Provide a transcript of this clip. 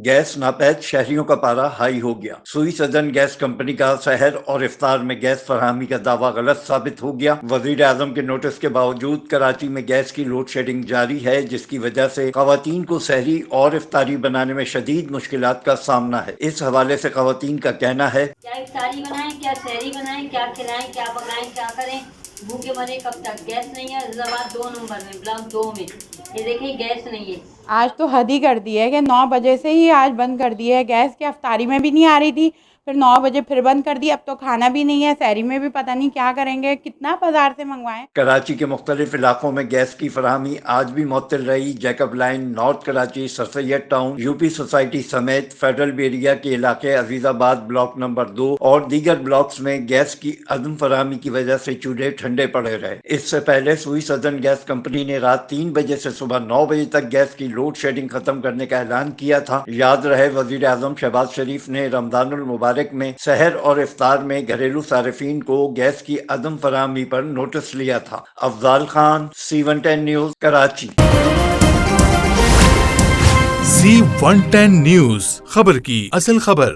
Gas ناپید شہریوں کا پارا ہائی ہو گیا۔ سوئی سدرن گیس کمپنی کا سحر اور افطار میں گیس فراہمی کا دعویٰ غلط ثابت ہو گیا۔ وزیر اعظم کے نوٹس کے باوجود کراچی میں گیس کی لوڈ شیڈنگ جاری ہے، جس کی وجہ سے خواتین کو سحری اور افطاری بنانے میں شدید مشکلات کا سامنا ہے۔ اس حوالے سے خواتین کا کہنا ہے، کیا افطاری بنائیں، کیا سحری بنائیں، کیا کھلائیں، کیا پکائیں، کیا کریں، بھوکے مرے کب تک۔ گیس نہیں ہے حیدرآباد 2 نمبر میں، بلاک 2 میں، یہ دیکھیں گیس نہیں ہے۔ آج تو حد ہی کر دی ہے کہ 9 بجے سے ہی آج بند کر دی ہے گیس، کے افطاری میں بھی نہیں آ رہی تھی، پھر 9 بجے پھر بند کر دی۔ اب تو کھانا بھی نہیں ہے، سحری میں بھی پتہ نہیں کیا کریں گے، کتنا بازار سے منگوائیں۔ کراچی کے مختلف علاقوں میں گیس کی فراہمی آج بھی معطل رہی۔ جیکب لائن، نارتھ کراچی، سر سید ٹاؤن، یو پی سوسائٹی سمیت فیڈرل ایریا کے علاقے عزیز آباد بلاک نمبر 2 اور دیگر بلاکس میں گیس کی عدم فراہمی کی وجہ سے چولہے ٹھنڈے پڑے رہے۔ اس سے پہلے سوئی سدرن گیس کمپنی نے رات 3 بجے سے صبح 9 بجے تک گیس کی لوڈ شیڈنگ ختم کرنے کا اعلان کیا تھا۔ یاد رہے وزیر اعظم شہباز شریف نے رمضان المبارک میں سحر اور افطار میں گھریلو صارفین کو گیس کی عدم فراہمی پر نوٹس لیا تھا۔ Afzal Khan, C110 news, Karachi. C110 news, خبر کی اصل خبر۔